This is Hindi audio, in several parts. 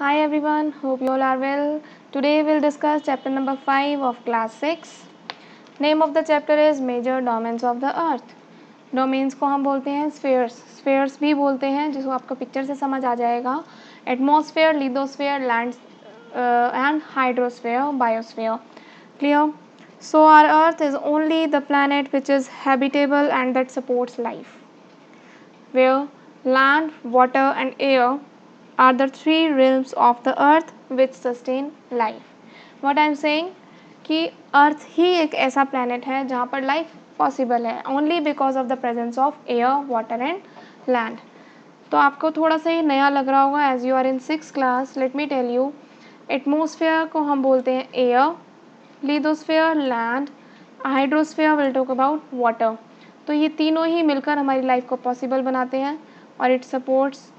Hi everyone, hope you all are well. Today we'll discuss chapter number 5 of class 6. Name of the chapter is Major Domains of the Earth. Domains को हम बोलते हैं spheres. Spheres भी बोलते हैं जिसको आपको पिक्चर से समझ आ जाएगा. Atmosphere, lithosphere, land and hydrosphere, biosphere. Clear? So our Earth is only the planet which is habitable and that supports life, where land, water and air are the three realms of the earth which sustain life. What I am saying कि अर्थ ही एक ऐसा प्लैनेट है जहाँ पर लाइफ पॉसिबल है only because of the presence of air water and land. तो आपको थोड़ा सा ये नया लग रहा होगा as you are in 6th class. Let me tell you, atmosphere को हम बोलते हैं air, lithosphere land, hydrosphere will talk about water. तो ये तीनों ही मिलकर हमारी लाइफ को पॉसिबल बनाते हैं और it supports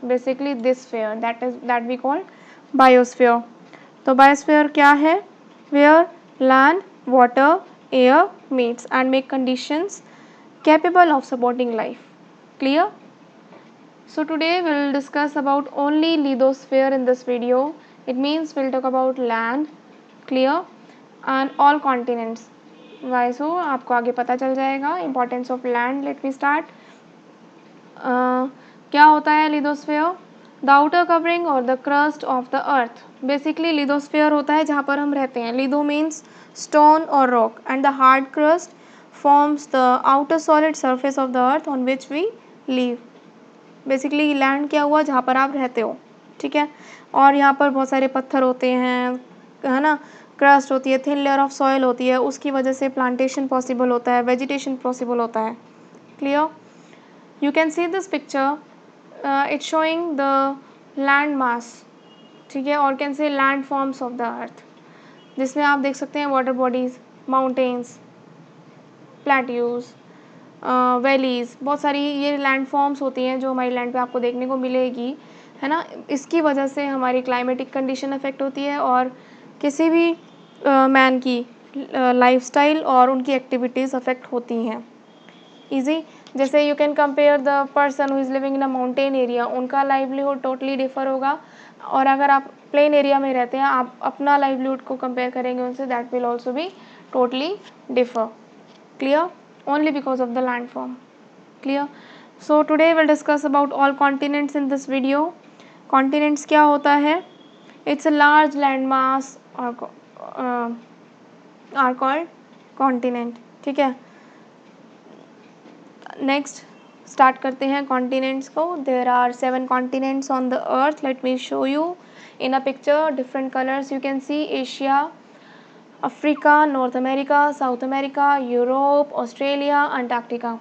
basically this sphere that we call biosphere. तो बायोस्फीयर क्या है? Where land, water, air meets and make conditions capable of supporting life. Clear? So today we will discuss about only lithosphere in this video. It means we'll talk about land, clear, and all continents. Why so? आपको आगे पता चल जाएगा. Importance of land. Let me start. क्या होता है लिथोस्फीयर? द आउटर कवरिंग और the crust of the earth. Basically lithosphere होता है जहाँ पर हम रहते हैं. लिथो मीन्स स्टोन और rock and the hard crust forms the outer solid surface of the earth on which we live. Basically land क्या हुआ? जहाँ पर आप रहते हो, ठीक है. और यहाँ पर बहुत सारे पत्थर होते हैं, है ना. क्रस्ट होती है, थिन लेयर ऑफ सॉइल होती है, उसकी वजह से प्लांटेशन पॉसिबल होता है, वेजिटेशन पॉसिबल होता है. Clear? You can see this picture. It's showing the land mass, ठीक है, और कैन से लैंड फॉर्म्स ऑफ द अर्थ, जिसमें आप देख सकते हैं water bodies, mountains, plateaus, valleys, बहुत सारी ये लैंड फॉर्म्स होती हैं जो हमारी लैंड पे आपको देखने को मिलेगी, है ना. इसकी वजह से हमारी क्लाइमेटिक कंडीशन अफेक्ट होती है और किसी भी मैन की लाइफस्टाइल और उनकी एक्टिविटीज़ अफेक्ट होती हैं. ईजी. जैसे you can compare the person who is living in a mountain area, उनका लाइवलीहुड टोटली डिफर होगा, और अगर आप प्लेन एरिया में रहते हैं आप अपना लाइवलीहुड को कंपेयर करेंगे उनसे, that will also be totally differ. Clear? Only because of the land form. Clear? So today will discuss about all continents in this video. Continents क्या होता है? It's a large land mass are called continent. ठीक है. नेक्स्ट स्टार्ट करते हैं कॉन्टिनेंट्स को. There are 7 continents on the earth. Let me show you in a picture different colours. You can see Asia, Africa, north America, South America, Europe, Australia, Antarctica.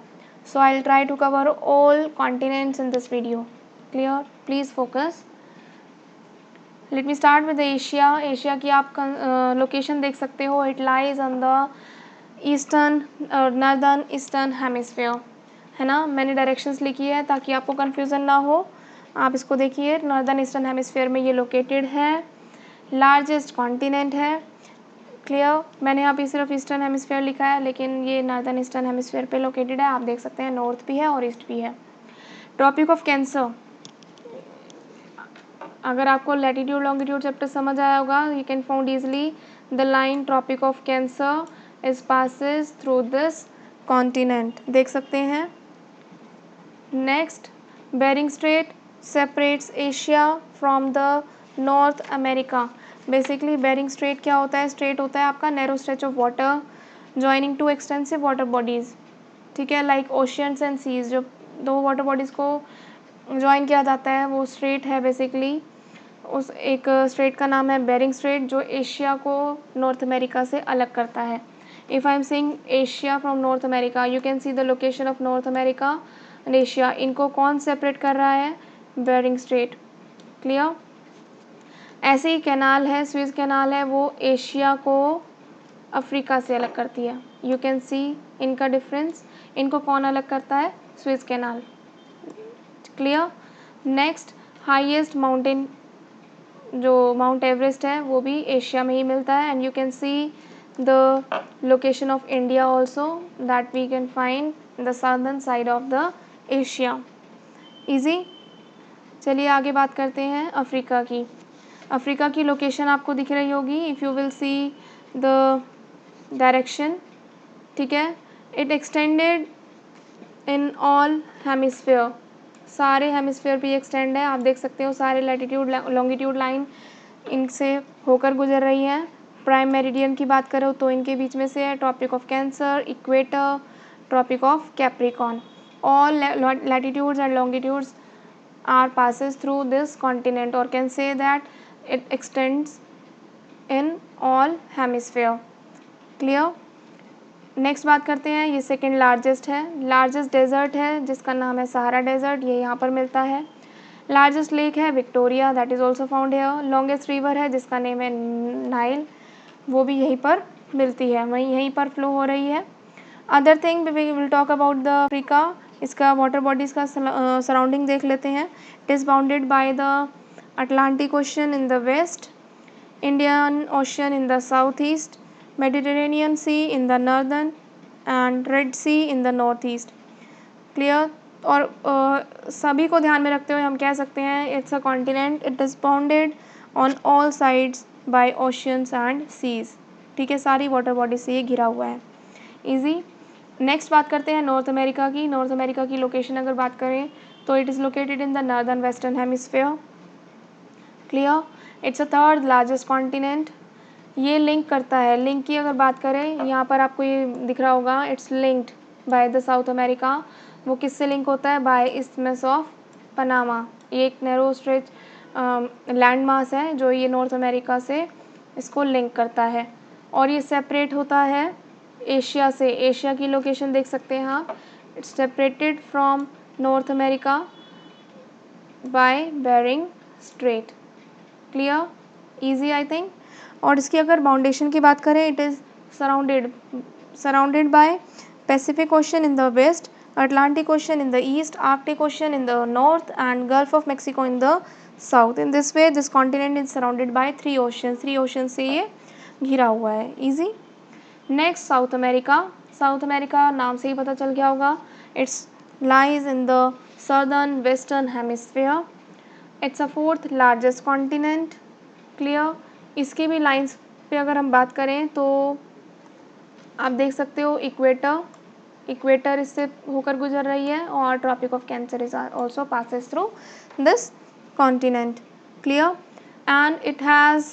So I will try to cover all continents in this video. Clear? Please focus. Let me start with Asia. Asia की आप लोकेशन देख सकते हो. It lies on the eastern northern eastern hemisphere, है ना. मैंने डायरेक्शंस लिखी है ताकि आपको कन्फ्यूज़न ना हो. आप इसको देखिए, नॉर्दर्न ईस्टर्न हेमिस्फीयर में ये लोकेटेड है. लार्जेस्ट कॉन्टिनेंट है. क्लियर? मैंने यहाँ पे सिर्फ ईस्टर्न हेमिस्फीयर लिखा है, लेकिन ये नॉर्दर्न ईस्टर्न हेमिस्फीयर पे लोकेटेड है. आप देख सकते हैं नॉर्थ भी है और ईस्ट भी है. Tropic of Cancer. अगर आपको लैटिट्यूड लॉन्गिट्यूड चैप्टर समझ आया होगा, you can found easily the line Tropic of Cancer is passes through this continent. देख सकते हैं. Next, Bering Strait separates Asia from the North America. Basically Bering Strait क्या होता है? स्ट्रेट होता है आपका narrow stretch of water joining two extensive water bodies, ठीक है, लाइक ओशियंस एंड सीज. जो दो वाटर बॉडीज़ को ज्वाइन किया जाता है वो स्ट्रेट है बेसिकली. उस एक स्ट्रेट का नाम है बेरिंग स्ट्रेट, जो एशिया को नॉर्थ अमेरिका से अलग करता है. If I am saying Asia from North America, you can see the location of North America and Asia. इनको कौन सेपरेट कर रहा है? Bering Strait. क्लियर? ऐसे ही कैनाल है, स्विस कैनाल है, वो एशिया को अफ्रीका से अलग करती है. यू कैन सी इनका डिफरेंस. इनको कौन अलग करता है? Swiss canal. Clear? Next, highest mountain जो माउंट एवरेस्ट है वो भी एशिया में ही मिलता है. And you can see the location of India also that we can find the southern side of the Asia. Easy. चलिए आगे बात करते हैं अफ्रीका की। अफ्रीका की लोकेशन आपको दिख रही होगी, if you will see the direction, ठीक है। It extended in all hemisphere, सारे हेमिस्फेयर पे एक्सटेंड है। आप देख सकते हो सारे लैटिट्यूड लॉन्गिट्यूड लाइन इनसे होकर गुजर रही है। प्राइम मेरिडियन की बात करो तो इनके बीच में से है tropic of Cancer, equator, tropic of Capricorn. All latitudes and longitudes are passes through this continent और can say that it extends in all hemisphere. Clear. Next बात करते हैं, ये सेकेंड लार्जेस्ट है। लार्जेस्ट डेजर्ट है जिसका नाम है सहारा डेजर्ट, ये यहाँ पर मिलता है। लार्जेस्ट लेक है Victoria, that is also found here. Longest river है जिसका नेम है नाइल, वो भी यहीं पर मिलती है, वहीं यहीं पर फ्लो हो रही है। Other thing we will talk about the Africa, इसका वाटर बॉडीज़ का सराउंडिंग देख लेते हैं। It is bounded by the Atlantic Ocean in the west, Indian Ocean in the south east, Mediterranean Sea in the northern and Red Sea in the north east. Clear. और सभी को ध्यान में रखते हुए हम कह सकते हैं it's a continent, it is bounded on all sides by oceans and seas. ठीक है, सारी वाटर बॉडी से ये घिरा हुआ है। ईजी। नेक्स्ट बात करते हैं नॉर्थ अमेरिका की। नॉर्थ अमेरिका की लोकेशन अगर बात करें तो it is located in the northern western hemisphere. Clear. It's a third largest continent. ये लिंक करता है, लिंक की अगर बात करें यहाँ पर आपको ये दिख रहा होगा, it's linked by the South America. वो किससे लिंक होता है? By isthmus of Panama. ये एक नैरो स्ट्रेच लैंड मास है जो ये नॉर्थ अमेरिका से इसको लिंक करता है और ये सेपरेट होता है एशिया से। एशिया की लोकेशन देख सकते हैं आप, it's separated from North America by Bering Strait. Clear, easy I think. और इसकी अगर बाउंडेशन की बात करें, it is surrounded by Pacific Ocean in the west, Atlantic Ocean in the east, Arctic Ocean in the north and Gulf of Mexico in the south. In this way this continent is surrounded by three oceans. Three ocean से ये घिरा हुआ है। Easy. Next south America. South America नाम से ही पता चल गया होगा, it's lies in the southern western hemisphere. It's a fourth largest continent. Clear. इसके भी लाइंस पे अगर हम बात करें तो आप देख सकते हो इक्वेटर इससे होकर गुजर रही है और Tropic of Cancer is also passes through this continent. Clear. And it has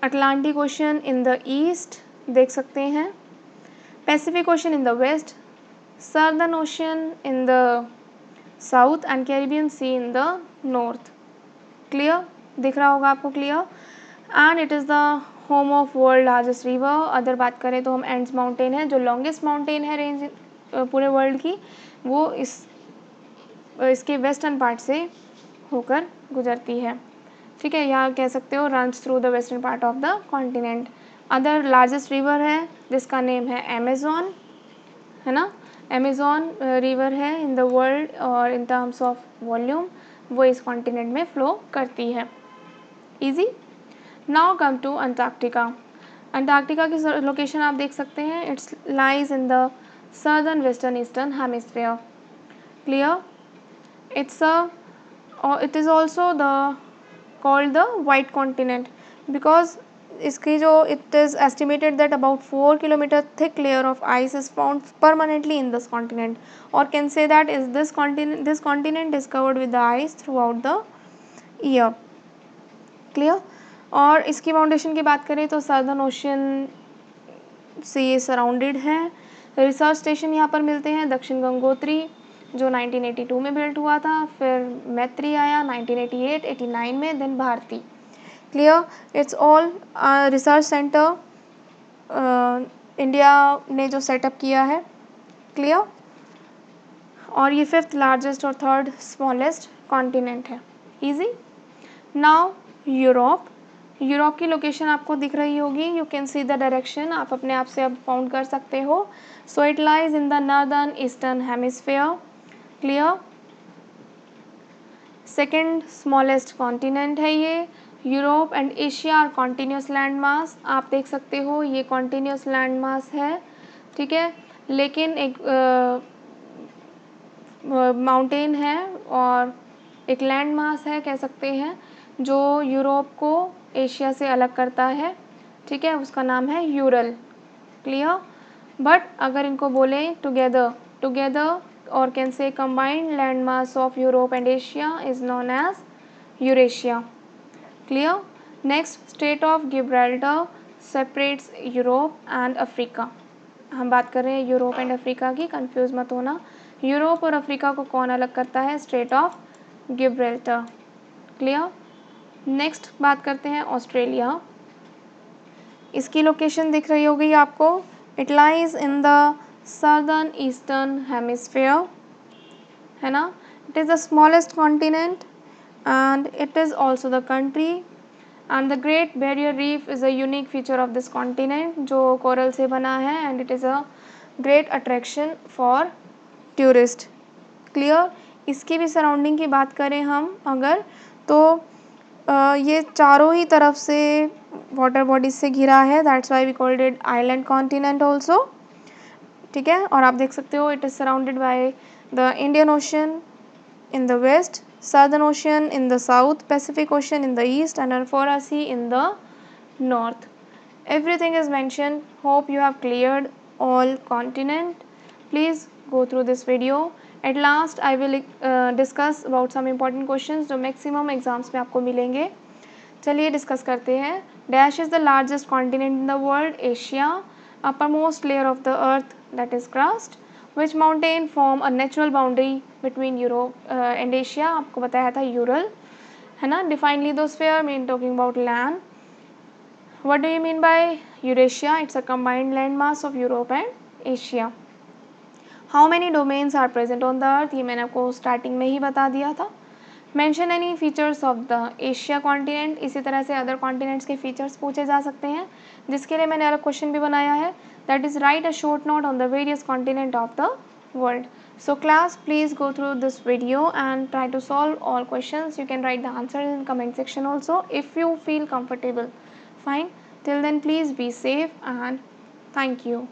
Atlantic Ocean in the east, देख सकते हैं, Pacific Ocean in the west, Southern Ocean in the south and Caribbean Sea in the north. Clear, दिख रहा होगा आपको। Clear. And it is the home of world largest river. अदर बात करें तो हम एंड्स माउंटेन है जो लॉन्गेस्ट माउंटेन है रेंज पूरे वर्ल्ड की, वो इसके वेस्टर्न पार्ट से होकर गुजरती है। ठीक है, यहाँ कह सकते हो runs through the western part of the continent. Other largest river है जिसका नेम है अमेज़न, है ना। अमेज़न रिवर है इन द वर्ल्ड और इन टर्म्स ऑफ वॉल्यूम वो इस कॉन्टिनेंट में फ्लो करती है। Easy. Now come to Antarctica. Antarctica की लोकेशन आप देख सकते हैं, it's lies in the southern western eastern hemisphere. Clear. It is also called the white continent because इसकी जो it is estimated that about 4 kilometer thick layer of ice is found permanently in this continent or can say that is this continent is covered with the ice throughout the year. Clear. और इसकी फाउंडेशन की बात करें तो सदर्न ओशियन से ये सराउंडेड है। रिसर्च स्टेशन यहाँ पर मिलते हैं, दक्षिण गंगोत्री जो 1982 में बिल्ट हुआ था, फिर मैत्री आया 1988-89 में, then Bharati. Clear. It's all research centre India ने जो सेटअप किया है। क्लियर। और ये फिफ्थ लार्जेस्ट और थर्ड स्मॉलेस्ट कॉन्टिनेंट है। इजी। Now Europe. यूरोप की लोकेशन आपको दिख रही होगी, you can see the direction, आप अपने आप से अब फाउंड कर सकते हो। So it lies in the northern eastern hemisphere. Clear. Second smallest continent है ये। Europe and Asia are continuous land mass, आप देख सकते हो ये कॉन्टीन्यूस लैंड मास है। ठीक है, लेकिन एक माउंटेन है और एक लैंड मास है कह सकते हैं जो यूरोप को एशिया से अलग करता है, ठीक है, उसका नाम है यूरल। क्लियर। बट अगर इनको बोलें टुगेदर और कैन से combined land mass of Europe and Asia is known as Eurasia. Clear. Next, strait of Gibraltar separates Europe and Africa. हम बात कर रहे हैं यूरोप एंड अफ्रीका की, कंफ्यूज मत होना। यूरोप और अफ्रीका को कौन अलग करता है? State of Gibraltar. Clear. Next बात करते हैं ऑस्ट्रेलिया। इसकी लोकेशन दिख रही होगी आपको। It lies in the southern eastern hemisphere, है ना। It is the smallest continent and it is also the country and the great barrier reef is a unique feature of this continent, जो कोरल से बना है and it is a great attraction for tourist. Clear. इसकी भी सराउंडिंग की बात करें हम अगर, तो ये चारों ही तरफ से वाटर बॉडीज से घिरा है, that's why we called it island continent also, ठीक है। और आप देख सकते हो it is surrounded by the Indian Ocean in the west, Southern Ocean in the south, Pacific Ocean in the east and Anfora Sea in the north. Everything is mentioned. Hope you have cleared all continent. Please go through this video. At last I will discuss about some important questions जो maximum exams में आपको मिलेंगे। चलिए डिस्कस करते हैं। Dash is the largest continent in the world? Asia. uppermost layer of the earth, that is crust. Which mountain form a natural boundary between Europe and Asia? आपको बताया था यूरल, है ना। Define lithosphere, mean talking about land. What do you mean by Eurasia? It's a combined land mass of Europe and Asia. How many domains are present on the earth? ये मैंने आपको स्टार्टिंग में ही बता दिया था। Mention any features of the Asia continent. इसी तरह से अदर कॉन्टिनेंट्स के फीचर्स पूछे जा सकते हैं, जिसके लिए मैंने अलग क्वेश्चन भी बनाया है, that is right a short note on the various continent of the world. So class, please go through this video and try to solve all questions. You can write the answers in comment section also if you feel comfortable. Fine. Till then, please be safe and thank you.